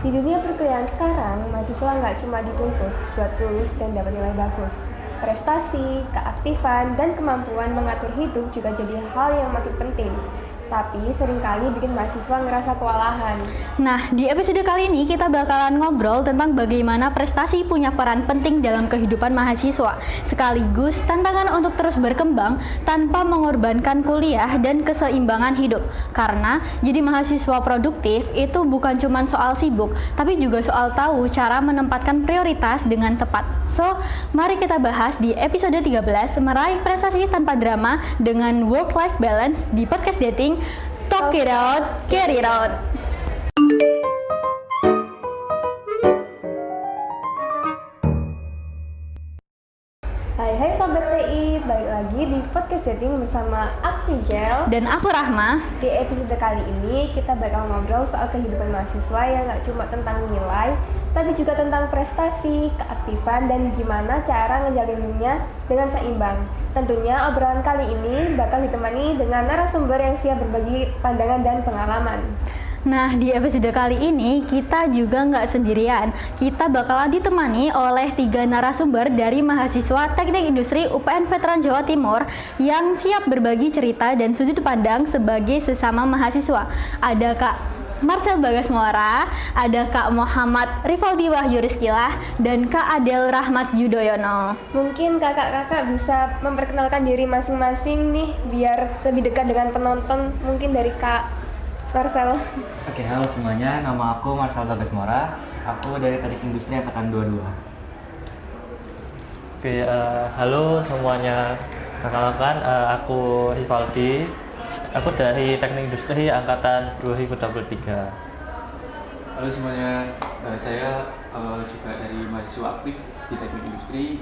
Di dunia perkuliahan sekarang, mahasiswa nggak cuma dituntut buat lulus dan dapat nilai bagus. Prestasi, keaktifan, dan kemampuan mengatur hidup juga jadi hal yang makin penting. Tapi seringkali bikin mahasiswa ngerasa kewalahan. Nah, di episode kali ini kita bakalan ngobrol tentang bagaimana prestasi punya peran penting dalam kehidupan mahasiswa, sekaligus tantangan untuk terus berkembang tanpa mengorbankan kuliah dan keseimbangan hidup. Karena jadi mahasiswa produktif itu bukan cuma soal sibuk, tapi juga soal tahu cara menempatkan prioritas dengan tepat. So, mari kita bahas di episode 13 meraih prestasi tanpa drama dengan work-life balance di podcast dating Talk It Out, Get It Out. Hai Sobat TI, balik lagi di podcast dating bersama aku Jel Dan aku Rahma. Di episode kali ini kita bakal ngobrol soal kehidupan mahasiswa yang gak cuma tentang nilai, tapi juga tentang prestasi, keaktifan, dan gimana cara ngejalaninnya dengan seimbang. Tentunya obrolan kali ini bakal ditemani dengan narasumber yang siap berbagi pandangan dan pengalaman. Nah, di episode kali ini kita juga nggak sendirian. Kita bakalan ditemani oleh 3 narasumber dari mahasiswa Teknik Industri UPN Veteran Jawa Timur yang siap berbagi cerita dan sudut pandang sebagai sesama mahasiswa. Ada Kak Marcel Bagas Muara, ada Kak Muhammad Rivaldi Wahyu Rizkilah, dan Kak Adel Rahmat Yudhoyono. Mungkin kakak-kakak bisa memperkenalkan diri masing-masing nih biar lebih dekat dengan penonton. Mungkin dari Kak Marcel. Oke, halo semuanya. Nama aku Marcel Bagas Muara. Aku dari Teknik Industri Angkatan 22. Oke, halo semuanya. Perkenalkan, aku Rivaldi. Aku dari Teknik Industri Angkatan 2023. Halo semuanya, saya juga dari mahasiswa aktif di Teknik Industri.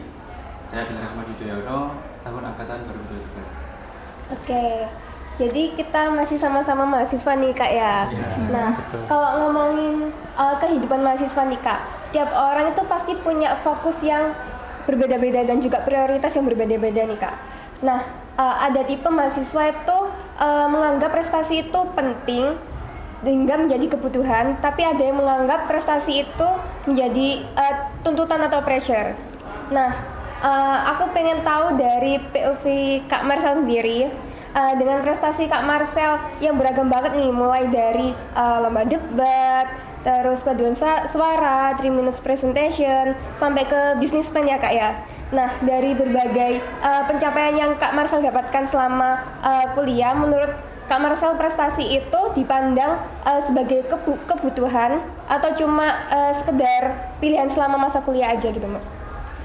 Saya dengan Rahmat Yudhoyono, tahun Angkatan 2023. Oke, jadi kita masih sama-sama mahasiswa nih Kak ya. Nah, betul. kalau ngomongin kehidupan mahasiswa nih Kak, tiap orang itu pasti punya fokus yang berbeda-beda dan juga prioritas yang berbeda-beda nih Kak. Nah, ada tipe mahasiswa itu menganggap prestasi itu penting hingga menjadi kebutuhan, tapi ada yang menganggap prestasi itu menjadi tuntutan atau pressure. Nah, aku pengen tahu dari POV Kak Marcel sendiri, dengan prestasi Kak Marcel yang beragam banget nih, mulai dari lomba debat, terus paduan suara, 3 minutes presentation, sampai ke business plan ya Kak ya. Nah, dari berbagai pencapaian yang Kak Marcel dapatkan selama kuliah, menurut Kak Marcel prestasi itu dipandang sebagai kebutuhan atau cuma sekedar pilihan selama masa kuliah aja gitu Mbak?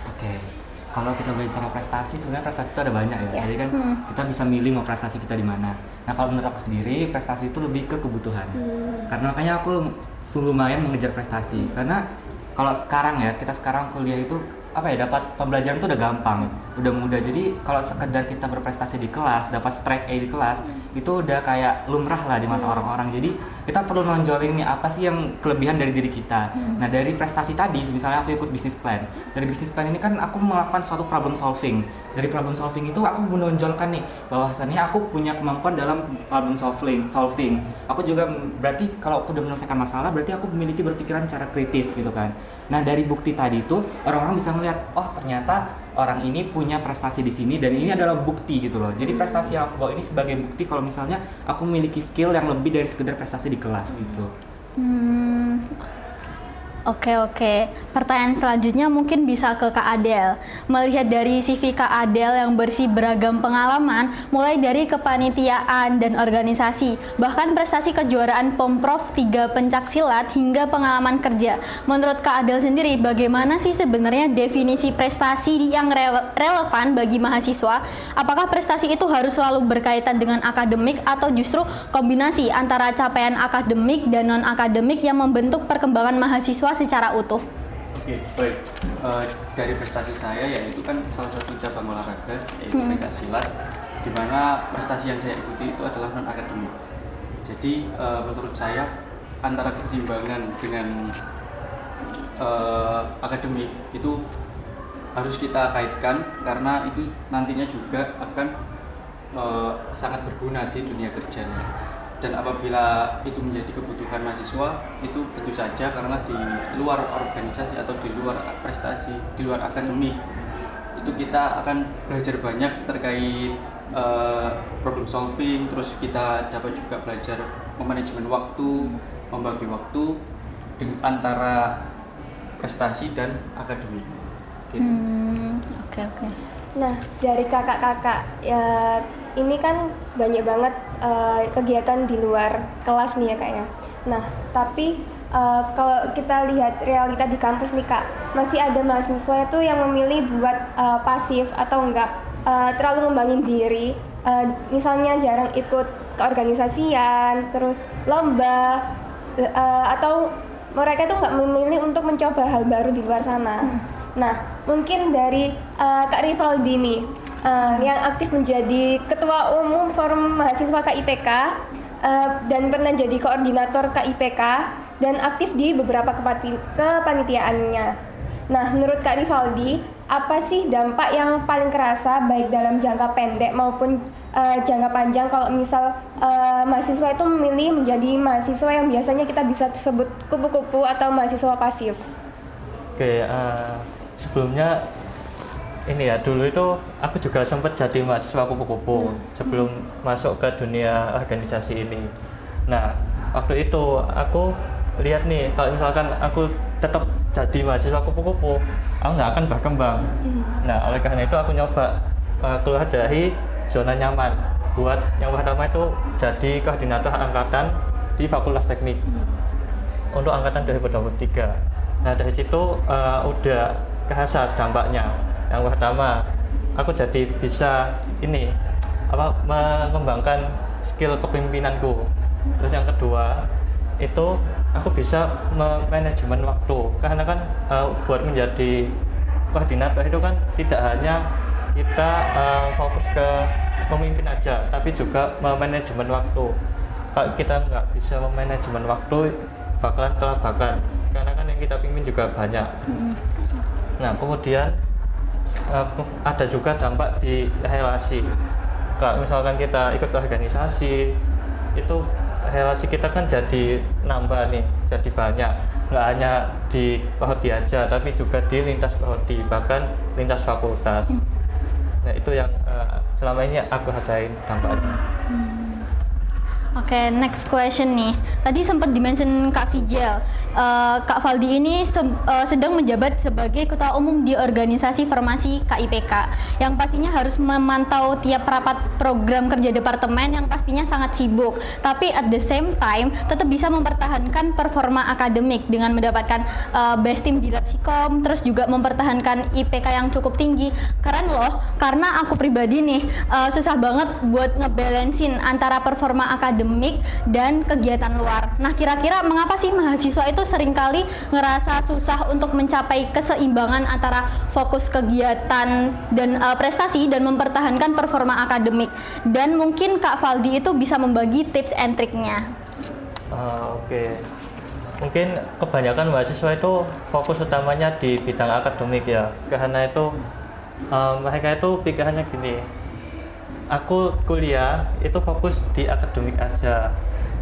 Oke, kalau kita bicara prestasi, sebenarnya prestasi itu ada banyak ya. Jadi kan kita bisa milih mau prestasi kita di mana. Nah, kalau menurut aku sendiri, prestasi itu lebih ke kebutuhan. Karena makanya aku lumayan mengejar prestasi. Karena kalau sekarang ya, kita sekarang kuliah itu dapat pembelajaran itu udah gampang, udah mudah. Jadi kalau sekedar kita berprestasi di kelas, dapat straight A di kelas, itu udah kayak lumrah lah di mata orang-orang. Jadi kita perlu nonjolin nih apa sih yang kelebihan dari diri kita. Nah, dari prestasi tadi, misalnya aku ikut business plan. Dari business plan ini kan aku melakukan suatu problem solving. Dari problem solving itu aku menonjolkan nih bahwasannya aku punya kemampuan dalam problem solving. Aku juga berarti kalau aku udah menyelesaikan masalah, berarti aku memiliki berpikiran secara kritis gitu kan. Nah, dari bukti tadi itu orang-orang bisa melihat, oh ternyata orang ini punya prestasi di sini dan ini adalah bukti gitu loh. Jadi prestasi yang aku bawa ini sebagai bukti kalau misalnya aku memiliki skill yang lebih dari sekedar prestasi di kelas gitu. Oke. Pertanyaan selanjutnya mungkin bisa ke Kak Adel. Melihat dari CV Kak Adel yang bersih beragam pengalaman, mulai dari kepanitiaan dan organisasi, bahkan prestasi kejuaraan Pomprov 3 pencaksilat hingga pengalaman kerja. Menurut Kak Adel sendiri, bagaimana sih sebenarnya definisi prestasi yang relevan bagi mahasiswa? Apakah prestasi itu harus selalu berkaitan dengan akademik atau justru kombinasi antara capaian akademik dan non-akademik yang membentuk perkembangan mahasiswa secara utuh? Oke, baik. Dari prestasi saya, yaitu kan salah satu cabang olahraga, yaitu pencaksilat, di mana prestasi yang saya ikuti itu adalah non akademik. Jadi menurut saya antara keseimbangan dengan akademik itu harus kita kaitkan, karena itu nantinya juga akan sangat berguna di dunia kerjanya. dan apabila itu menjadi kebutuhan mahasiswa, itu tentu saja karena di luar organisasi atau di luar prestasi, di luar akademik, itu kita akan belajar banyak terkait problem solving, terus kita dapat juga belajar memanajemen waktu, membagi waktu antara prestasi dan akademik. Gitu. Oke. Nah, dari kakak-kakak ya, ini kan banyak banget kegiatan di luar kelas nih ya kak ya. Nah, tapi kalau kita lihat realita di kampus nih kak, masih ada mahasiswa itu yang memilih buat pasif atau enggak terlalu ngembangin diri, misalnya jarang ikut keorganisasian, terus lomba, atau mereka tuh nggak memilih untuk mencoba hal baru di luar sana. Nah, mungkin dari Kak Rivaldi nih, yang aktif menjadi Ketua Umum Forum Mahasiswa KIPK, dan pernah jadi koordinator KIPK, dan aktif di beberapa kepanitiaannya. Nah, menurut Kak Rivaldi, apa sih dampak yang paling kerasa baik dalam jangka pendek maupun jangka panjang kalau misal mahasiswa itu memilih menjadi mahasiswa yang biasanya kita bisa sebut kupu-kupu atau mahasiswa pasif? Oke, sebelumnya ini ya, dulu itu aku juga sempat jadi mahasiswa kupu-kupu sebelum masuk ke dunia organisasi ini. Nah, waktu itu aku lihat nih, kalau misalkan aku tetap jadi mahasiswa kupu-kupu, aku nggak akan berkembang. Nah, oleh karena itu aku nyoba keluar dari zona nyaman. Buat yang pertama itu jadi koordinator angkatan di Fakultas Teknik untuk angkatan 2023. Nah, dari situ udah kerasa dampaknya. Yang pertama, aku jadi bisa mengembangkan skill kepemimpinanku. Terus yang kedua, itu aku bisa manajemen waktu. Karena kan buat menjadi koordinator itu kan tidak hanya kita fokus ke memimpin aja, tapi juga manajemen waktu. Kalau kita nggak bisa manajemen waktu, bakalan kelabakan. Karena kan yang kita pimpin juga banyak. Nah, kemudian ada juga dampak di relasi. Kalau misalkan kita ikut organisasi, itu relasi kita kan jadi nambah nih, jadi banyak. Nggak hanya di prodi aja, tapi juga di lintas prodi, bahkan lintas fakultas. Nah, itu yang selama ini aku rasain dampaknya. Oke, next question nih. Tadi sempat dimention Kak Fijel, Kak Valdi ini sedang menjabat sebagai Ketua Umum di organisasi formasi KIPK, yang pastinya harus memantau tiap rapat program kerja departemen yang pastinya sangat sibuk. Tapi at the same time tetap bisa mempertahankan performa akademik dengan mendapatkan best team di Lapsikom, terus juga mempertahankan IPK yang cukup tinggi. Keren loh, karena aku pribadi nih susah banget buat ngebalancein antara performa akademik dan kegiatan luar. Nah, kira-kira mengapa sih mahasiswa itu seringkali ngerasa susah untuk mencapai keseimbangan antara fokus kegiatan dan prestasi dan mempertahankan performa akademik? Dan mungkin Kak Valdi itu bisa membagi tips and triknya. Oke. Mungkin kebanyakan mahasiswa itu fokus utamanya di bidang akademik ya. Karena itu mereka itu pikirannya gini, aku kuliah itu fokus di akademik aja,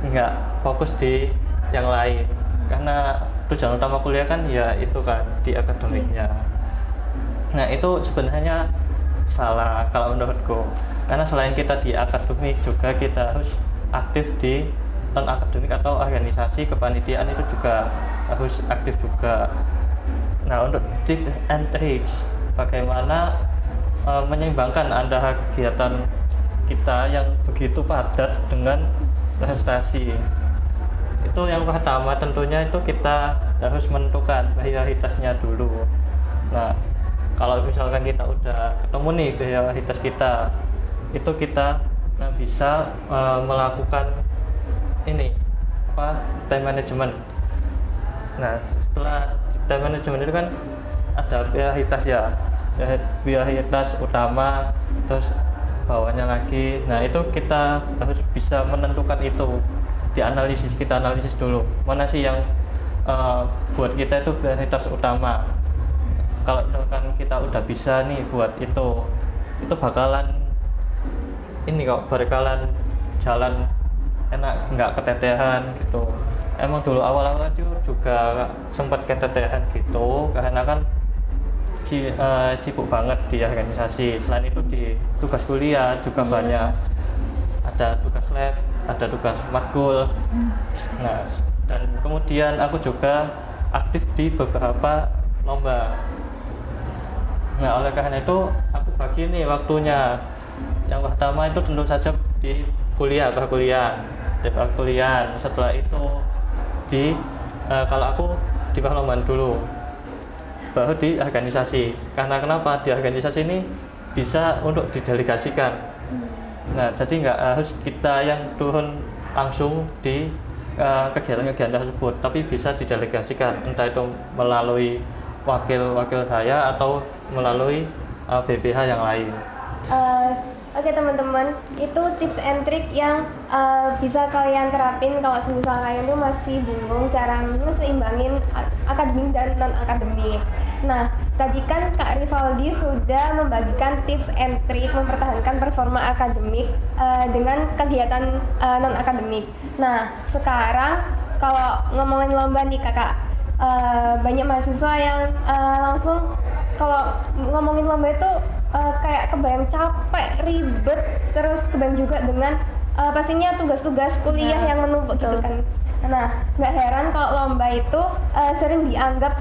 nggak fokus di yang lain. Karena tujuan utama kuliah kan ya itu kan di akademiknya. Nah, itu sebenarnya salah kalau menurutku. Karena selain kita di akademik, juga kita harus aktif di non akademik atau organisasi kepanitiaan, itu juga harus aktif juga. Nah, untuk tips and tricks bagaimana menyeimbangkan antara kegiatan kita yang begitu padat dengan prestasi. Itu yang pertama, tentunya itu kita harus menentukan prioritasnya dulu. Nah, kalau misalkan kita udah ketemu nih prioritas kita, itu kita bisa melakukan time management. Nah, setelah time management itu kan ada prioritas ya, prioritas utama, terus bawahnya lagi. Nah, itu kita harus bisa menentukan itu, kita analisis dulu mana sih yang buat kita itu prioritas utama. Kalau misalkan kita udah bisa nih buat itu bakalan jalan enak, nggak keteteran gitu. Emang dulu awal-awal juga sempat keteteran gitu karena kan sibuk banget di organisasi. Selain itu di tugas kuliah juga banyak, ada tugas lab, ada tugas matkul. Nah, dan kemudian aku juga aktif di beberapa lomba. Nah, oleh karena itu aku bagi nih waktunya. Yang pertama itu tentu saja di kuliah, perkuliahan. Setelah itu kalau aku di parlemen dulu, baru di organisasi. Karena kenapa? Di organisasi ini bisa untuk didelegasikan. Nah, jadi nggak harus kita yang turun langsung di kegiatan-kegiatan tersebut, tapi bisa didelegasikan, entah itu melalui wakil saya atau melalui BPH yang lain. Oke teman-teman, itu tips and trick yang bisa kalian terapin kalau semisal kalian tuh masih bingung cara ngeseimbangin akademik dan non-akademik. Nah, tadi kan Kak Rivaldi sudah membagikan tips and trick mempertahankan performa akademik dengan kegiatan non-akademik. Nah, sekarang kalau ngomongin lomba nih Kakak, banyak mahasiswa yang langsung kalau ngomongin lomba itu kayak kebayang capek, ribet, terus kebayang juga dengan pastinya tugas-tugas kuliah yang menumpuk gitu kan. Nah, nggak heran kalau lomba itu sering dianggap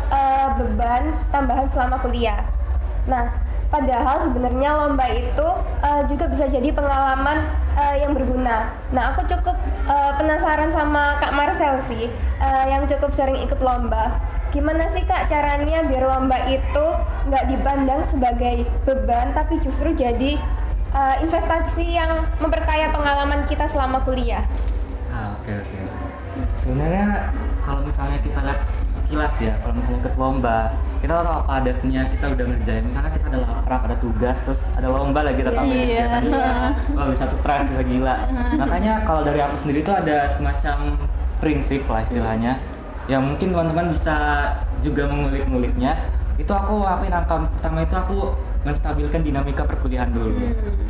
beban tambahan selama kuliah. Nah, padahal sebenarnya lomba itu juga bisa jadi pengalaman yang berguna. Nah, aku cukup penasaran sama Kak Marcel sih, yang cukup sering ikut lomba. Gimana sih Kak caranya biar lomba itu nggak dipandang sebagai beban, tapi justru jadi investasi yang memperkaya pengalaman kita selama kuliah? Oke. Sebenarnya kalau misalnya kita lihat sekilas ya, kalau misalnya ikut lomba, kita tahu apa adatnya, kita udah ngerjain. Misalnya kita ada laprap, ada tugas, terus ada lomba lagi, kita tambahin kegiatan kita. Wah, bisa stres, bisa gila. Makanya kalau dari aku sendiri tuh ada semacam prinsip lah istilahnya, yang mungkin teman-teman bisa juga mengulik-nguliknya. Itu aku lakuin angka pertama itu aku menstabilkan dinamika perkuliahan dulu.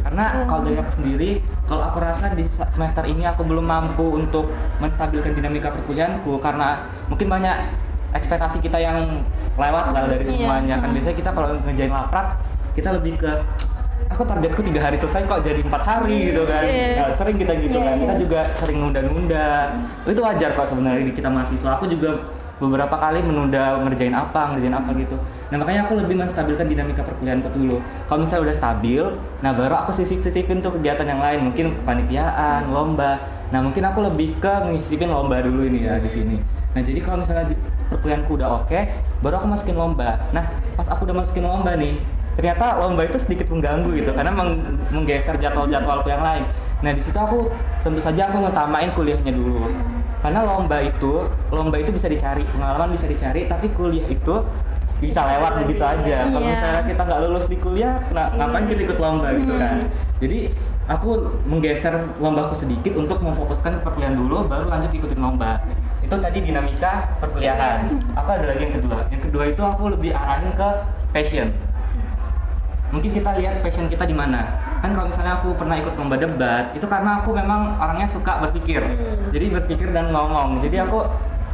Karena kalau dari aku sendiri, kalau aku rasa di semester ini aku belum mampu untuk menstabilkan dinamika perkuliahanku karena mungkin banyak ekspektasi kita yang lewat lah dari semuanya. Kan biasanya kita kalau ngerjain laprap, kita lebih ke aku targetku 3 hari selesai kok jadi 4 hari gitu kan. Nah, sering kita gitu kan. Kita juga sering nunda-nunda. Itu wajar kok sebenarnya di kita mahasiswa. Aku juga beberapa kali menunda ngerjain apa gitu. Nah, makanya aku lebih menstabilkan dinamika perkuliahan dulu. Kalau misalnya udah stabil, nah baru aku sisipin tuh kegiatan yang lain, mungkin kepanitiaan, lomba. Nah, mungkin aku lebih ke ngisipin lomba dulu ini ya di sini. Nah, jadi kalau misalnya perkuliahanku udah oke, baru aku masukin lomba. Nah, pas aku udah masukin lomba nih, ternyata lomba itu sedikit mengganggu gitu karena menggeser jadwal-jadwalku yang lain. Nah, di situ aku tentu saja aku ngutamain kuliahnya dulu. Karena lomba itu bisa dicari, pengalaman bisa dicari, tapi kuliah itu bisa lewat begitu aja. Kalau misalnya kita nggak lulus di kuliah, ngapain kita ikut lomba gitu kan. Jadi aku menggeser lombaku sedikit untuk memfokuskan perkuliahan dulu, baru lanjut ikutin lomba. Itu tadi dinamika perkuliahan. Apa ada lagi yang kedua? Yang kedua itu aku lebih arahin ke passion. Mungkin kita lihat passion kita di mana. Kan kalau misalnya aku pernah ikut lomba debat, itu karena aku memang orangnya suka berpikir. Jadi berpikir dan ngomong. Jadi aku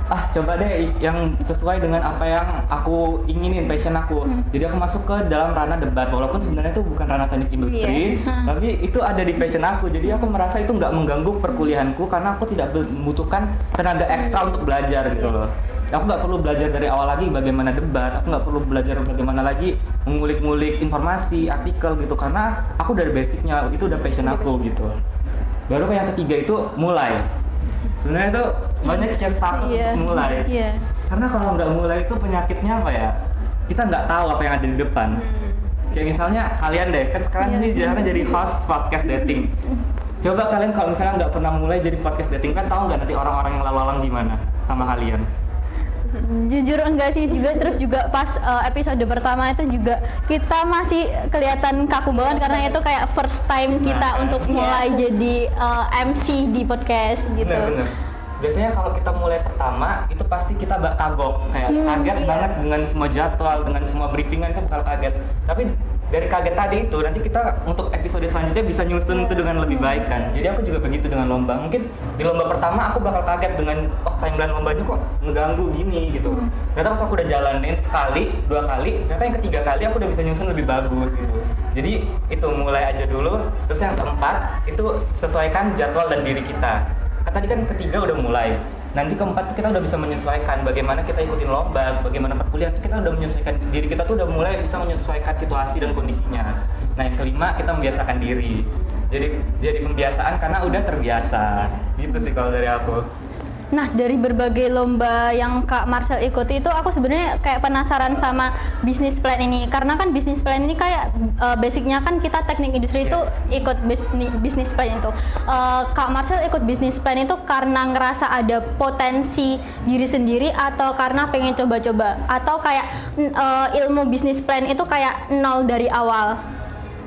coba deh yang sesuai dengan apa yang aku inginin, passion aku. Jadi aku masuk ke dalam ranah debat, walaupun sebenarnya itu bukan ranah teknik industri, tapi itu ada di passion aku. Jadi aku merasa itu nggak mengganggu perkuliahanku karena aku tidak membutuhkan tenaga ekstra untuk belajar gitu loh. Aku nggak perlu belajar dari awal lagi bagaimana debat, aku nggak perlu belajar bagaimana lagi mengulik-ngulik informasi, artikel gitu, karena aku dari basicnya itu udah passion aku gitu. Baru yang ketiga itu mulai. Sebenarnya itu banyak yang takut untuk mulai. Karena kalau nggak mulai itu penyakitnya apa ya? Kita nggak tahu apa yang ada di depan. Kayak misalnya kalian deh, kan kalian ini jarang jadi host podcast dating. Coba kalian kalau misalnya nggak pernah mulai jadi podcast dating, kan tahu nggak nanti orang-orang yang lalu-lalang gimana sama kalian? Jujur enggak sih juga, terus juga pas episode pertama itu juga kita masih kelihatan kaku banget karena itu kayak first time kita untuk mulai jadi MC di podcast gitu. Bener. Biasanya kalau kita mulai pertama itu pasti kita kagok, kayak kaget banget dengan semua jadwal, dengan semua briefingan itu bakal kaget. Tapi dari kaget tadi itu nanti kita untuk episode selanjutnya bisa nyusun itu dengan lebih baik kan. Jadi aku juga begitu dengan lomba. Mungkin di lomba pertama aku bakal kaget dengan timeline lombanya kok ngeganggu gini gitu. Ternyata pas aku udah jalanin sekali, 2 kali, ternyata yang ketiga kali aku udah bisa nyusun lebih bagus gitu. Jadi itu mulai aja dulu. Terus yang keempat itu sesuaikan jadwal dan diri kita. Tadi kan ketiga udah mulai. Nanti keempat kita udah bisa menyesuaikan bagaimana kita ikutin lomba, bagaimana perkuliahan, kita udah menyesuaikan diri kita tuh udah mulai bisa menyesuaikan situasi dan kondisinya. Nah yang kelima kita membiasakan diri. Jadi pembiasaan karena udah terbiasa. Gitu sih kalau dari aku. Nah, dari berbagai lomba yang Kak Marcel ikuti itu aku sebenarnya kayak penasaran sama bisnis plan ini. Karena kan bisnis plan ini kayak basicnya kan kita teknik industri itu ikut bisnis plan itu. Kak Marcel ikut bisnis plan itu karena ngerasa ada potensi diri sendiri atau karena pengen coba-coba? Atau kayak ilmu bisnis plan itu kayak nol dari awal?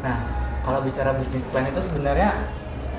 Nah, kalau bicara bisnis plan itu sebenarnya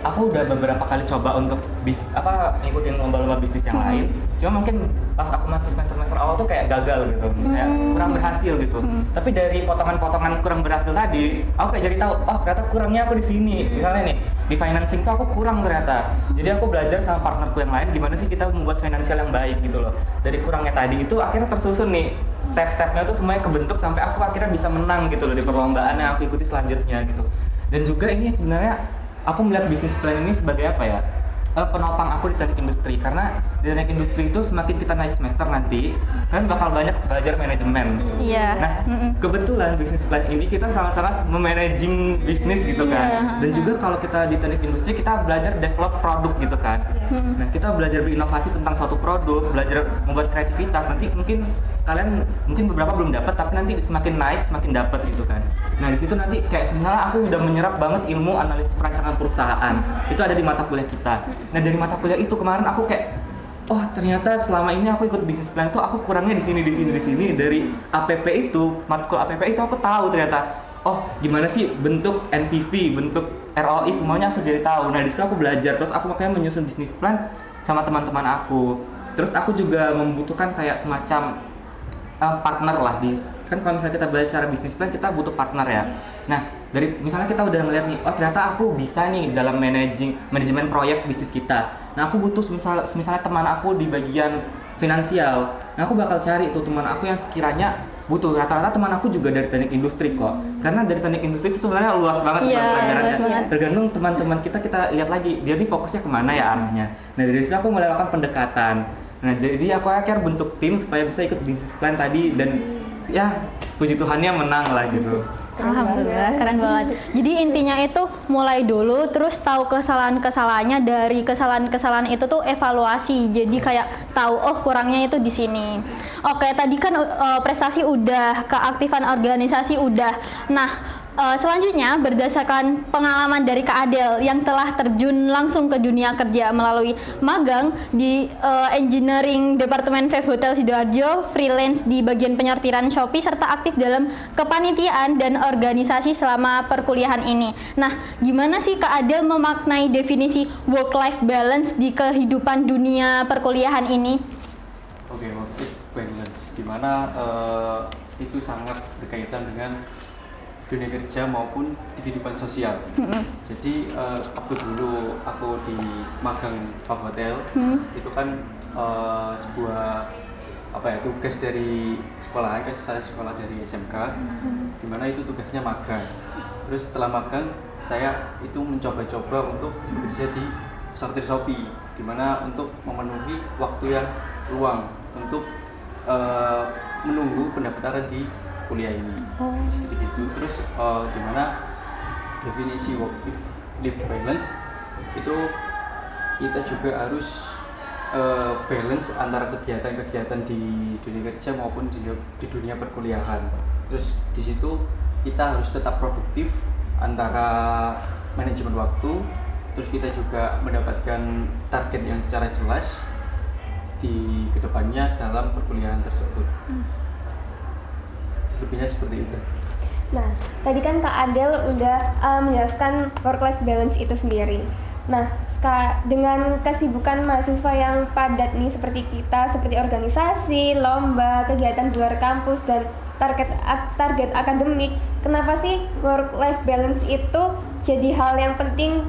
aku udah beberapa kali coba untuk ngikutin lomba-lomba bisnis yang lain. Cuma mungkin pas aku masih semester awal tuh kayak gagal gitu, kayak kurang berhasil gitu. Tapi dari potongan-potongan kurang berhasil tadi, aku kayak jadi tahu, oh ternyata kurangnya aku di sini. Misalnya nih, di financing tuh aku kurang ternyata. Jadi aku belajar sama partnerku yang lain gimana sih kita membuat finansial yang baik gitu loh. Dari kurangnya tadi itu akhirnya tersusun nih, step-stepnya tuh semuanya kebentuk sampai aku akhirnya bisa menang gitu loh di perlombaan yang aku ikuti selanjutnya gitu. Dan juga ini sebenarnya aku melihat bisnis plan ini sebagai apa ya, penopang aku di teknik industri. Karena di teknik industri itu semakin kita naik semester nanti kan bakal banyak belajar manajemen. Nah kebetulan bisnis plan ini kita sangat-sangat memanaging bisnis gitu kan. Dan juga kalau kita di teknik industri kita belajar develop produk gitu kan. Nah kita belajar berinovasi tentang suatu produk, belajar membuat kreativitas. Nanti mungkin kalian beberapa belum dapat, tapi nanti semakin naik semakin dapat gitu kan. Nah di situ nanti kayak sebenarnya aku udah menyerap banget ilmu analisis perancangan perusahaan. Itu ada di mata kuliah kita. Nah dari mata kuliah itu kemarin aku kayak, oh ternyata selama ini aku ikut bisnis plan tuh aku kurangnya di sini. Dari APP itu, matkul APP itu aku tahu ternyata, oh gimana sih bentuk NPV, bentuk ROI semuanya aku jadi tahu. Nah di situ aku belajar, terus aku makanya menyusun bisnis plan sama teman-teman aku. Terus aku juga membutuhkan kayak semacam partner lah kan kalau misalnya kita belajar bisnis plan kita butuh partner ya. Nah dari misalnya kita udah ngeliat nih, oh ternyata aku bisa nih dalam manajemen proyek bisnis kita. Nah aku butuh misalnya teman aku di bagian finansial. Nah aku bakal cari itu teman aku yang sekiranya butuh. Rata-rata teman aku juga dari teknik industri kok. Karena dari teknik industri itu sebenarnya luas banget pelajarannya. Tergantung teman-teman kita lihat lagi dia nih fokusnya kemana ya arahnya. Nah dari situ aku mulai lakukan pendekatan. Nah jadi aku akhirnya bentuk tim supaya bisa ikut bisnis plan tadi dan ya puji Tuhannya menang lah gitu. Alhamdulillah, keren banget. Jadi intinya itu mulai dulu, terus tahu kesalahan-kesalahannya, dari kesalahan-kesalahan itu tuh evaluasi. Jadi kayak tahu, oh kurangnya itu di sini. Oke, tadi kan prestasi udah, keaktifan organisasi udah. Nah, selanjutnya berdasarkan pengalaman dari Kak Adel yang telah terjun langsung ke dunia kerja melalui magang di Engineering Departemen Vape Hotel Sidoarjo, freelance di bagian penyortiran Shopee, serta aktif dalam kepanitiaan dan organisasi selama perkuliahan ini. Nah, gimana sih Kak Adel memaknai definisi work-life balance di kehidupan dunia perkuliahan ini? Oke, work-life balance, dimana itu sangat berkaitan dengan dunia kerja maupun di kehidupan sosial. Jadi waktu dulu aku di magang Vape Hotel, itu kan sebuah tugas dari sekolahan, kan saya sekolah dari SMK, dimana itu tugasnya magang. Terus setelah magang saya itu mencoba-coba untuk bekerja di sortir Shopee, dimana untuk memenuhi waktu yang luang untuk menunggu pendaftaran di kuliah ini. Jadi gitu. Terus dimana definisi work-life balance itu kita juga harus balance antara kegiatan-kegiatan di dunia kerja maupun di dunia perkuliahan. Terus di situ kita harus tetap produktif antara manajemen waktu, terus kita juga mendapatkan target yang secara jelas di kedepannya dalam perkuliahan tersebut. Lebihnya seperti itu. Nah, tadi kan Kak Adel udah menjelaskan work-life balance itu sendiri. Nah, dengan kesibukan mahasiswa yang padat nih seperti kita, seperti organisasi, lomba, kegiatan di luar kampus, dan target akademik, kenapa sih work life balance itu jadi hal yang penting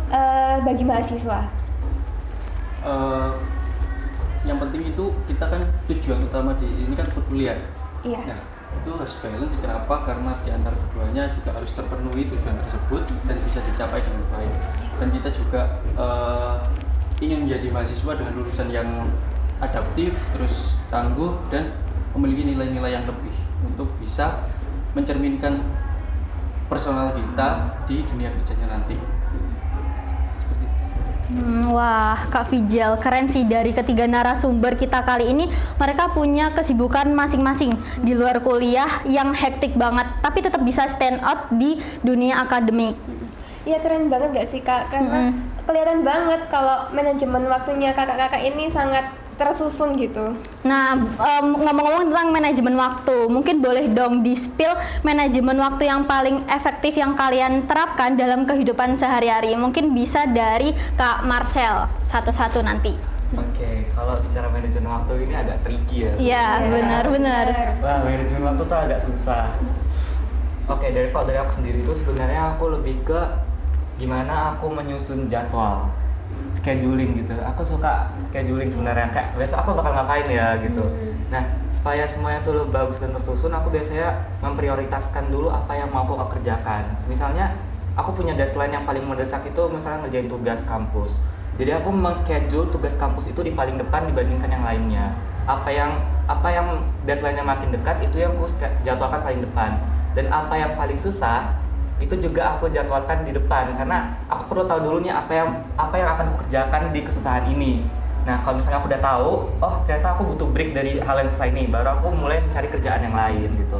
bagi mahasiswa? Yang penting itu kita kan tujuan utama di sini kan berkuliah. Iya. Nah, itu harus balance. Kenapa? Karena di antara keduanya juga harus terpenuhi tujuan tersebut dan bisa dicapai dengan baik. Dan kita juga ingin menjadi mahasiswa dengan lulusan yang adaptif, terus tangguh, dan memiliki nilai-nilai yang lebih untuk bisa mencerminkan personal kita di dunia kerjanya nanti. Seperti itu. Wah, Kak Fijal, keren sih. Dari ketiga narasumber kita kali ini, mereka punya kesibukan masing-masing di luar kuliah yang hektik banget, tapi tetap bisa stand out di dunia akademik. Iya, keren banget gak sih Kak? Karena kelihatan banget kalau manajemen waktunya kakak-kakak ini sangat tersusun gitu. Nah, ngomong-ngomong tentang manajemen waktu, mungkin boleh dong di-spill manajemen waktu yang paling efektif yang kalian terapkan dalam kehidupan sehari-hari. Mungkin bisa dari Kak Marcel satu-satu nanti. Oke, kalau bicara manajemen waktu ini agak tricky ya. Iya, benar-benar. Wah, manajemen waktu tuh agak susah. Oke, dari aku sendiri tuh sebenarnya aku lebih ke gimana aku menyusun jadwal, scheduling gitu. Aku suka scheduling sebenarnya, kayak besok aku bakal ngapain ya gitu. Nah, supaya semuanya tuh bagus dan tersusun, aku biasanya memprioritaskan dulu apa yang mau aku kerjakan. Misalnya aku punya deadline yang paling mendesak itu misalnya ngerjain tugas kampus. Jadi aku men-schedule tugas kampus itu di paling depan dibandingkan yang lainnya. Apa yang deadline-nya makin dekat itu yang aku jadwalkan paling depan. Dan apa yang paling susah itu juga aku jadwalkan di depan, karena aku perlu tahu dulu nih apa yang akan aku kerjakan di kesusahan ini. Nah, kalau misalnya aku udah tahu, oh ternyata aku butuh break dari hal yang susah ini, baru aku mulai mencari kerjaan yang lain gitu.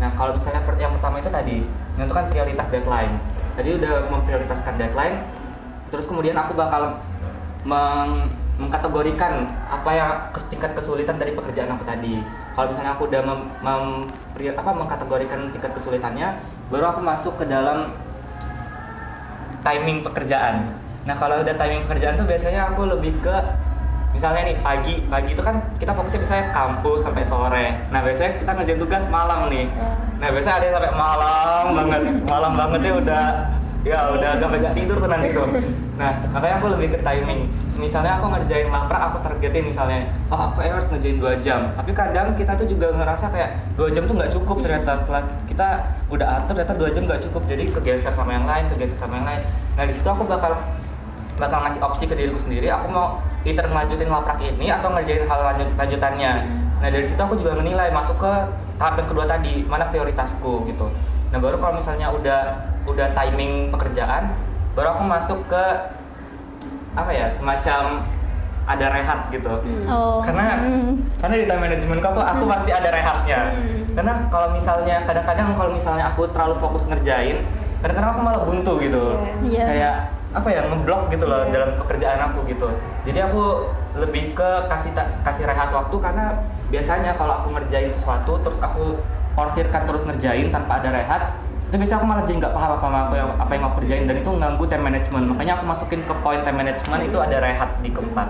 Nah, kalau misalnya yang pertama itu tadi menentukan prioritas deadline. Tadi udah memprioritaskan deadline, terus kemudian aku bakal mengkategorikan apa yang tingkat kesulitan dari pekerjaan aku tadi. Kalau misalnya aku udah mengkategorikan tingkat kesulitannya, baru aku masuk ke dalam timing pekerjaan. Nah, kalau udah timing pekerjaan tuh biasanya aku lebih ke misalnya nih pagi itu kan kita fokusnya misalnya kampus sampai sore. Nah, biasanya kita ngerjain tugas malam nih. Nah, biasanya ada yang sampai malam banget ya udah agak tidur tuh nanti tuh. Nah, makanya aku lebih ke timing. Misalnya aku ngerjain laprak, aku targetin misalnya, aku harus ngerjain 2 jam. Tapi kadang kita tuh juga ngerasa kayak 2 jam tuh nggak cukup ternyata. Setelah kita udah atur ternyata 2 jam nggak cukup. Jadi kegeser sama yang lain. Nah, di situ aku bakal ngasih opsi ke diriku sendiri. Aku mau either ngelanjutin laprak ini atau ngerjain hal lanjutannya. Nah, dari situ aku juga menilai masuk ke tahap yang kedua tadi, mana prioritasku gitu. Nah, baru kalau misalnya udah timing pekerjaan, baru aku masuk ke semacam ada rehat gitu. Karena di time management aku pasti ada rehatnya. Karena kalau misalnya kadang-kadang kalau misalnya aku terlalu fokus ngerjain, kadang-kadang aku malah buntu gitu. Kayak ngeblok gitu loh dalam pekerjaan aku gitu. Jadi aku lebih ke kasih rehat waktu, karena biasanya kalau aku ngerjain sesuatu terus aku forsirkan terus ngerjain tanpa ada rehat, itu biasanya aku malah jadi nggak paham apa yang aku kerjain, dan itu mengganggu time management. Makanya aku masukin ke poin time management itu ada rehat di keempat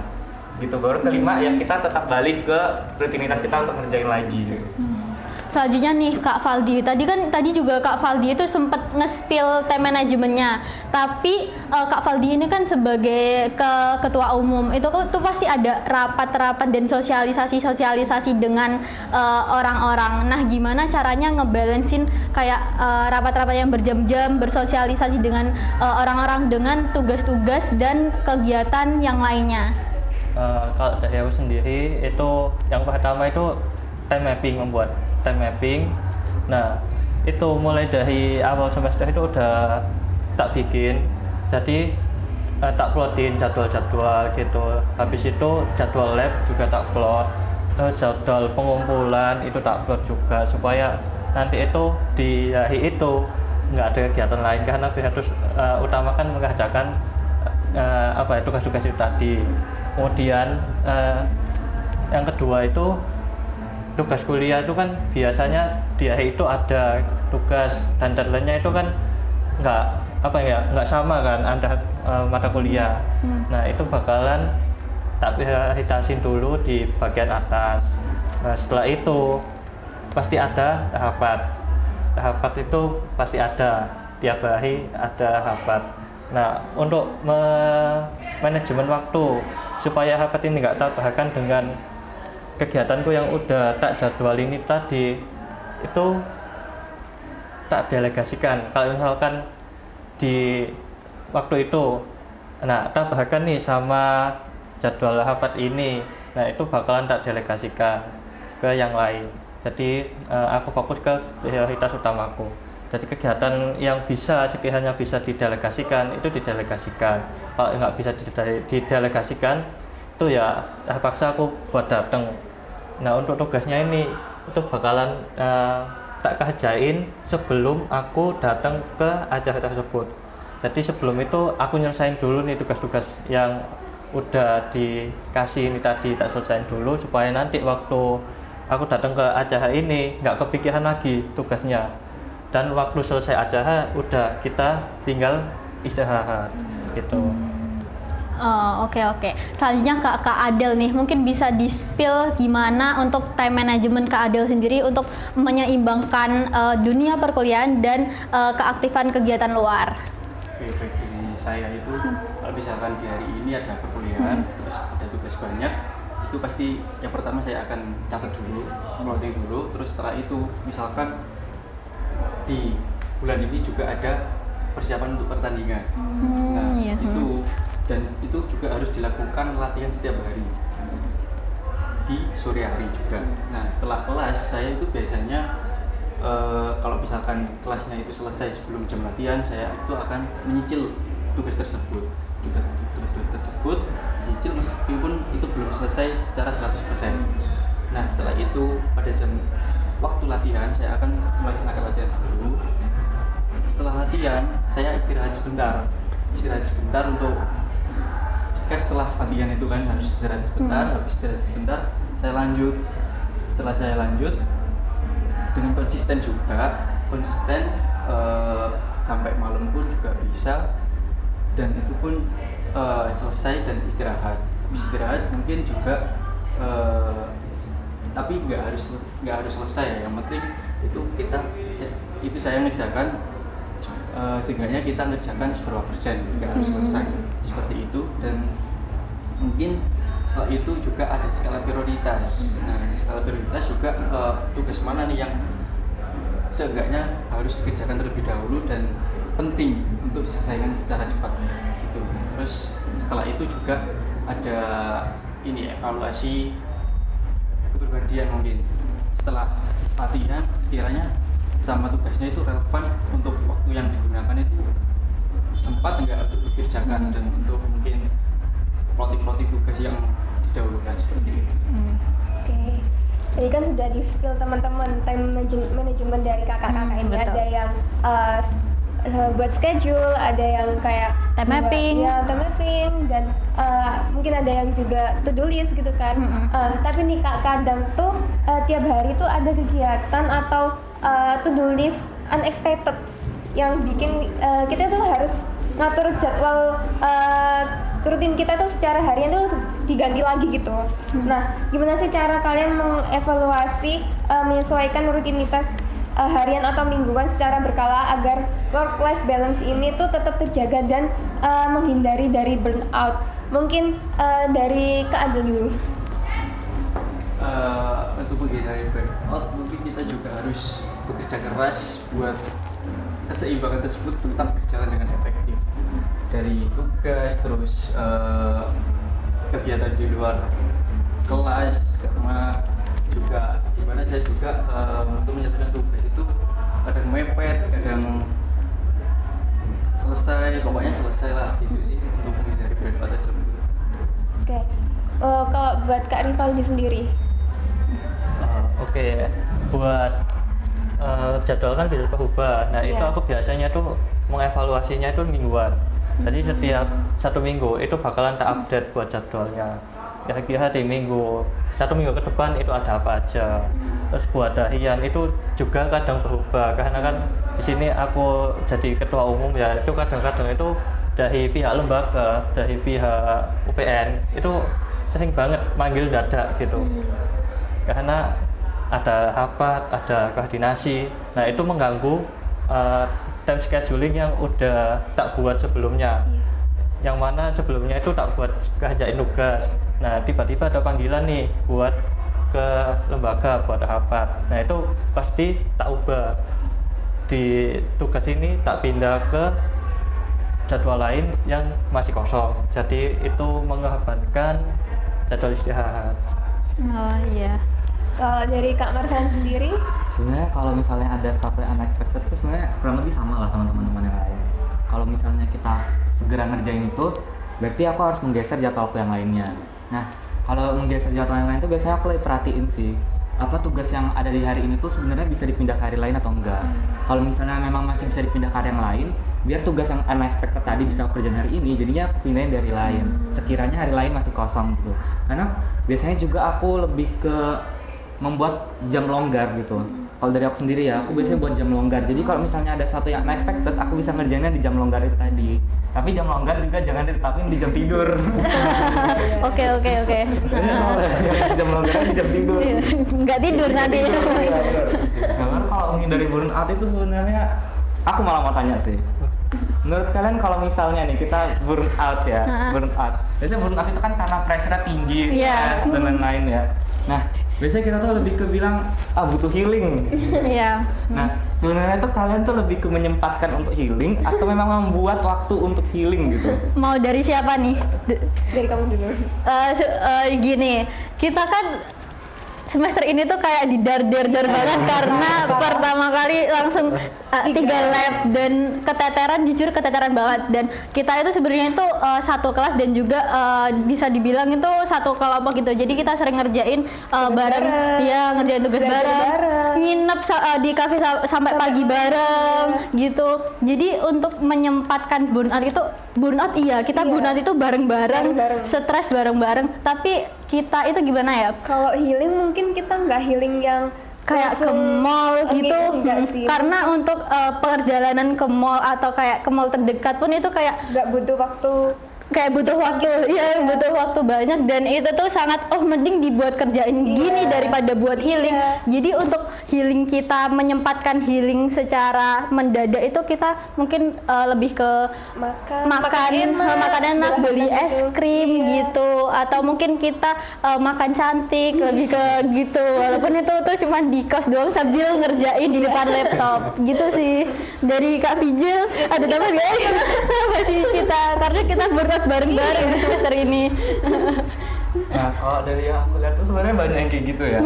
gitu. Baru kelima ya kita tetap balik ke rutinitas kita untuk ngerjain lagi gitu. Selanjutnya nih Kak Valdi, tadi juga Kak Valdi itu sempat nge-spill time manajemennya. Tapi Kak Valdi ini kan sebagai ketua umum itu pasti ada rapat-rapat dan sosialisasi dengan orang-orang. Nah, gimana caranya ngebalancein kayak rapat-rapat yang berjam-jam bersosialisasi dengan orang-orang dengan tugas-tugas dan kegiatan yang lainnya? Kalau dari aku sendiri itu yang pertama itu membuat time mapping. Nah, itu mulai dari awal semester itu udah tak bikin, jadi tak plotin jadwal-jadwal gitu. Habis itu jadwal lab juga tak plot, jadwal pengumpulan itu tak plot juga, supaya nanti itu di hari itu nggak ada kegiatan lain, karena harus utamakan mengerjakan tugas-tugas itu tadi. Kemudian yang kedua itu tugas kuliah itu kan biasanya di hari itu ada tugas dan deadline-nya itu kan nggak sama kan antara mata kuliah. Nah, itu bakalan tak prioritasin dulu di bagian atas. Nah, setelah itu pasti ada rapat itu pasti ada, tiap hari ada rapat. Nah, untuk manajemen waktu supaya rapat ini nggak tabrakan dengan kegiatanku yang udah tak jadwal ini tadi, itu tak delegasikan. Kalau misalkan di waktu itu tabrakan nih sama jadwal rapat ini, nah itu bakalan tak delegasikan ke yang lain. Jadi aku fokus ke prioritas utamaku. Jadi kegiatan yang sekiranya bisa didelegasikan itu didelegasikan. Kalau nggak bisa didelegasikan itu ya terpaksa aku buat datang. Nah, untuk tugasnya ini itu bakalan tak kerjain sebelum aku datang ke acara tersebut. Jadi sebelum itu aku nyelesain dulu nih tugas-tugas yang udah dikasih ini tadi, tak selesaiin dulu supaya nanti waktu aku datang ke acara ini nggak kepikiran lagi tugasnya. Dan waktu selesai acara udah kita tinggal istirahat gitu. Oke. Selanjutnya Kak Adel nih, mungkin bisa di-spill gimana untuk time management Kak Adel sendiri untuk menyeimbangkan dunia perkuliahan dan keaktifan kegiatan luar. Oke, baik, dari saya itu kalau misalkan di hari ini ada perkuliahan, terus ada tugas banyak, itu pasti yang pertama saya akan catat dulu, plotting dulu, terus setelah itu misalkan di bulan ini juga ada persiapan untuk pertandingan. Itu juga harus dilakukan latihan setiap hari di sore hari juga. Nah, setelah kelas saya itu biasanya kalau misalkan kelasnya itu selesai sebelum jam latihan, saya itu akan menyicil tugas tersebut dicicil meskipun itu belum selesai secara 100%. Nah, setelah itu pada jam waktu latihan saya akan melaksanakan latihan dulu. Setelah latihan saya istirahat sebentar untuk setelah latihan itu kan harus istirahat sebentar. Habis istirahat sebentar saya lanjut. Setelah saya lanjut dengan konsisten sampai malam pun juga bisa, dan itu pun selesai dan istirahat. Habis istirahat mungkin juga tapi nggak harus selesai ya. Yang penting itu saya ngerjakan seenggaknya kita ngerjakan seberapa persen, nggak harus selesai seperti itu. Dan mungkin setelah itu juga ada skala prioritas. Nah, di skala prioritas juga tugas mana nih yang seenggaknya harus dikerjakan terlebih dahulu dan penting untuk diselesaikan secara cepat gitu. Terus setelah itu juga ada evaluasi kepribadian. Mungkin setelah latihan sekiranya sama tugasnya itu relevan untuk waktu yang digunakan, itu sempat nggak untuk dikerjakan, dan untuk mungkin plotting tugas yang didahulukan seperti itu. Oke. Tadi kan sudah di-spill teman-teman time management dari kakak-kakak ini. Betul. Ada yang buat schedule, ada yang kayak Time mapping. Time mapping, dan mungkin ada yang juga to-do list gitu kan. Tapi nih Kak, kadang tuh tiap hari tuh ada kegiatan atau to-do list unexpected yang bikin kita tuh harus ngatur jadwal rutin kita tuh secara harian tuh diganti lagi gitu. Nah, gimana sih cara kalian mengevaluasi menyesuaikan rutinitas harian atau mingguan secara berkala agar work-life balance ini tuh tetap terjaga dan menghindari dari burnout? Mungkin dari Kak Adel dulu. Untuk menghindari burnout, mungkin kita juga harus bekerja keras buat keseimbangan tersebut tetap berjalan dengan efektif. Dari tugas, terus kegiatan di luar kelas, karena juga dimana saya juga untuk menyelesaikan tugas itu kadang mepet, kadang selesai, pokoknya selesai lah gitu sih untuk menghindari burnout tersebut. Oke. Kalau buat Kak Rivaldi sendiri? Oke. Buat jadwal kan bisa berubah. Nah, itu aku biasanya tuh mengevaluasinya itu mingguan. Jadi setiap 1 minggu itu bakalan tak update buat jadwalnya. Kira-kira di satu minggu ke depan itu ada apa aja. Terus buat harian itu juga kadang berubah, karena kan di sini aku jadi ketua umum ya, itu kadang-kadang itu dari pihak lembaga, dari pihak UPN itu sering banget manggil dadak gitu. Karena ada rapat, ada koordinasi. Nah itu mengganggu time scheduling yang udah tak buat sebelumnya. Yang mana sebelumnya itu tak buat kerjain tugas. Nah tiba-tiba ada panggilan nih buat ke lembaga buat rapat. Nah itu pasti tak ubah. Di tugas ini tak pindah ke jadwal lain yang masih kosong. Jadi itu mengorbankan jadwal istirahat. Oh iya. Kalau dari Kak Marsan sendiri, Sebenarnya kalau misalnya ada sesuatu yang unexpected itu sebenarnya kurang lebih sama lah sama teman-teman yang lain. Kalau misalnya kita segera ngerjain itu, berarti aku harus menggeser jadwalku yang lainnya. Nah, kalau menggeser jadwal yang lain itu biasanya aku lebih perhatiin sih, apa tugas yang ada di hari ini tuh sebenarnya bisa dipindah ke hari lain atau enggak. Kalau misalnya memang masih bisa dipindah ke hari yang lain, biar tugas yang unexpected tadi bisa aku kerjain hari ini, jadinya aku pindahin dari hari lain. Sekiranya hari lain masih kosong gitu. Karena biasanya juga aku lebih ke membuat jam longgar gitu. Kalau dari aku sendiri ya, aku biasanya buat jam longgar. Jadi kalau misalnya ada satu yang unexpected, aku bisa ngerjainnya di jam longgar itu tadi. Tapi jam longgar juga jangan ditetapin di jam tidur. Oke. Jam longgar di jam tidur. Nggak tidur nanti. Karena kalau menghindari burnout itu sebenarnya, aku malah mau tanya sih. Menurut kalian kalau misalnya nih kita burnout ya, burnout. Biasanya burnout itu kan karena pressure tinggi, Iya. stres dan lain-lain ya. Nah, biasanya kita tuh lebih ke bilang butuh healing. Iya. Nah, sebenarnya tuh kalian tuh lebih ke menyempatkan untuk healing atau memang membuat waktu untuk healing gitu? Mau dari siapa nih? dari kamu dulu. Gini, kita kan semester ini tuh kayak didar-dar banget karena pertama kali langsung 3 lab dan keteteran banget, dan kita itu sebenarnya itu satu kelas dan juga bisa dibilang itu satu kelompok gitu. Jadi kita sering ngerjain bareng, ya ngerjain tugas bareng, nginep di kafe sampai pagi bareng gitu. Jadi untuk menyempatkan burnout iya kita burnout itu bareng-bareng, stres bareng-bareng. Tapi kita itu gimana ya? Kalau healing mungkin kita nggak healing yang Kayak ke mall gitu, enggak sih. karena untuk perjalanan ke mall atau kayak ke mall terdekat pun itu kayak Nggak butuh waktu. butuh waktu, ya butuh waktu banyak, dan itu tuh sangat mending dibuat kerjain gini daripada buat healing. Jadi untuk healing kita menyempatkan healing secara mendadak itu kita mungkin lebih ke makan enak, beli es krim gitu, atau mungkin kita makan cantik, lebih ke gitu. Walaupun itu tuh cuma di kos doang sambil ngerjain di depan laptop gitu sih. Dari Kak Fijil ada tambahan nggak? Sama sih kita, karena kita bareng-bareng di semester ini. Nah, kalau dari yang aku lihat tuh sebenarnya banyak yang kayak gitu ya.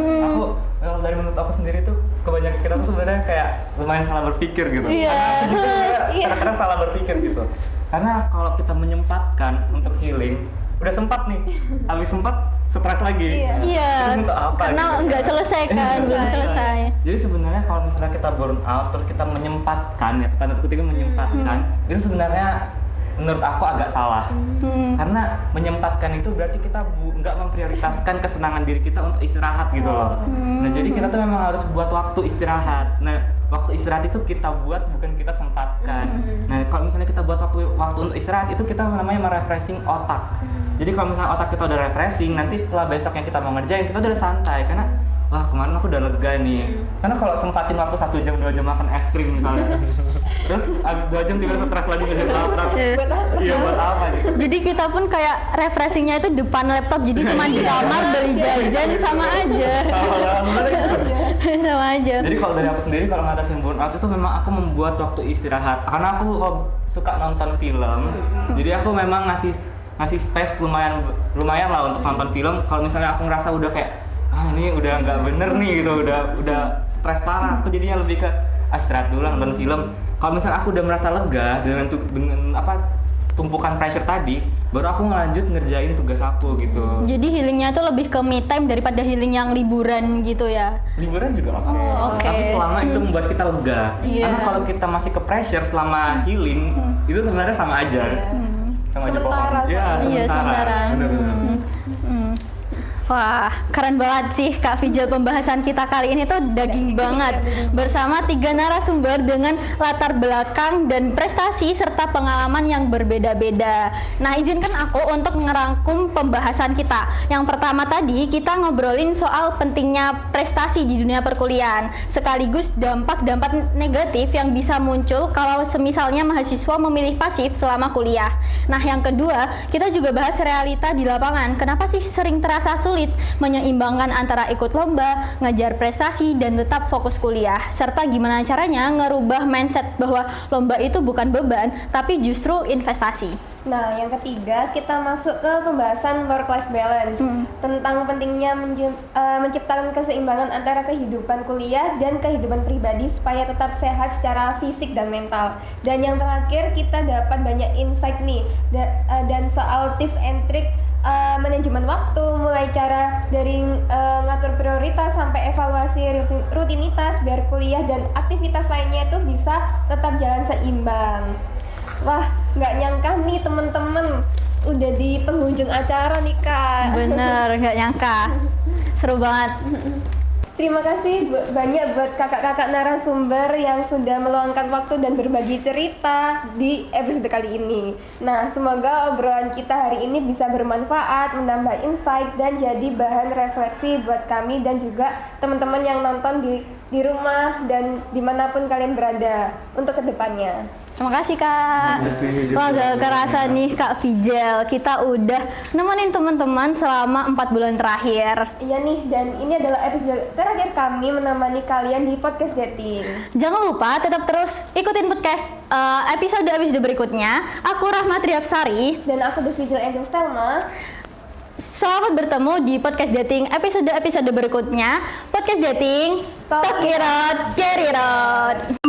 Kalau dari menurut aku sendiri tuh kebanyakan kita tuh sebenarnya kayak lumayan salah berpikir gitu. Iya. Karena aku juga kadang-kadang salah berpikir gitu. Karena kalau kita menyempatkan untuk healing, udah sempat nih, habis sempat stres lagi. Iya. Terus untuk apa? Karena gitu? nggak selesai kan, belum selesai. Jadi sebenarnya kalau misalnya kita burn out terus kita menyempatkan ya, tanda kutipnya menyempatkan, itu sebenarnya menurut aku agak salah. Karena menyempatkan itu berarti kita nggak memprioritaskan kesenangan diri kita untuk istirahat gitu loh. Nah jadi kita tuh memang harus buat waktu istirahat. Nah waktu istirahat itu kita buat, bukan kita sempatkan. Nah kalau misalnya kita buat waktu untuk istirahat, itu kita namanya merefreshing otak. Jadi kalau misalnya otak kita udah refreshing, nanti setelah besoknya kita mau ngerjain, kita udah santai. Karena wah kemarin aku udah lega nih. Karena kalau sempatin waktu 1 jam 2 jam makan es krim misalnya, terus abis 2 jam tiba stres lagi ngerjain laptop. Iya buat apa gitu? Jadi kita pun kayak refreshingnya itu depan laptop, jadi cuma di kamar beli jajan sama aja. Sama aja. Jadi kalau dari aku sendiri kalau ngatasin burnout itu memang aku membuat waktu istirahat. Karena aku suka nonton film, jadi aku memang ngasih space lumayan lah untuk nonton film. Kalau misalnya aku ngerasa udah kayak ini udah nggak bener nih gitu, udah stres parah, aku jadinya lebih ke istirahat dulu nonton film. Kalau misalnya aku udah merasa lega dengan tumpukan pressure tadi, baru aku ngelanjut ngerjain tugas aku gitu. Jadi healingnya tuh lebih ke me time daripada healing yang liburan gitu ya? Liburan juga oke. Oke. Tapi selama itu membuat kita lega. Karena kalau kita masih ke pressure selama healing, itu sebenarnya sama aja. Sama aja bohong. Iya, sementara. Sementara. Bener-bener. Wah, keren banget sih Kak Fijel, pembahasan kita kali ini tuh daging banget bersama 3 narasumber dengan latar belakang dan prestasi serta pengalaman yang berbeda-beda. Nah, izinkan aku untuk ngerangkum pembahasan kita. Yang pertama tadi kita ngobrolin soal pentingnya prestasi di dunia perkuliahan, sekaligus dampak-dampak negatif yang bisa muncul kalau semisalnya mahasiswa memilih pasif selama kuliah. Nah, yang kedua, kita juga bahas realita di lapangan. Kenapa sih sering terasa sulit menyeimbangkan antara ikut lomba, ngejar prestasi, dan tetap fokus kuliah, serta gimana caranya ngerubah mindset bahwa lomba itu bukan beban, tapi justru investasi. Nah, yang ketiga kita masuk ke pembahasan work-life balance, tentang pentingnya menciptakan keseimbangan antara kehidupan kuliah dan kehidupan pribadi supaya tetap sehat secara fisik dan mental. Dan yang terakhir kita dapat banyak insight nih dan soal tips and trick manajemen waktu, mulai cara dari ngatur prioritas sampai evaluasi rutinitas biar kuliah dan aktivitas lainnya itu bisa tetap jalan seimbang. Wah, nggak nyangka nih temen-temen udah di penghujung acara nih Kak. Bener, nggak nyangka. Seru banget. Terima kasih banyak buat kakak-kakak narasumber yang sudah meluangkan waktu dan berbagi cerita di episode kali ini. Nah, semoga obrolan kita hari ini bisa bermanfaat, menambah insight, dan jadi bahan refleksi buat kami dan juga teman-teman yang nonton di rumah dan dimanapun kalian berada untuk kedepannya. Terima kasih Kak. Wah, gak kerasa nih Kak Fijel, kita udah nemenin teman-teman selama 4 bulan terakhir. Iya nih, dan ini adalah episode terakhir kami menemani kalian di podcast dating. Jangan lupa tetap terus ikutin podcast episode-episode berikutnya. Aku Rahma Triapsari Dan aku Deswijil Angel Stelma. Selamat bertemu di podcast dating episode-episode berikutnya. Podcast dating, talk it out, get it out.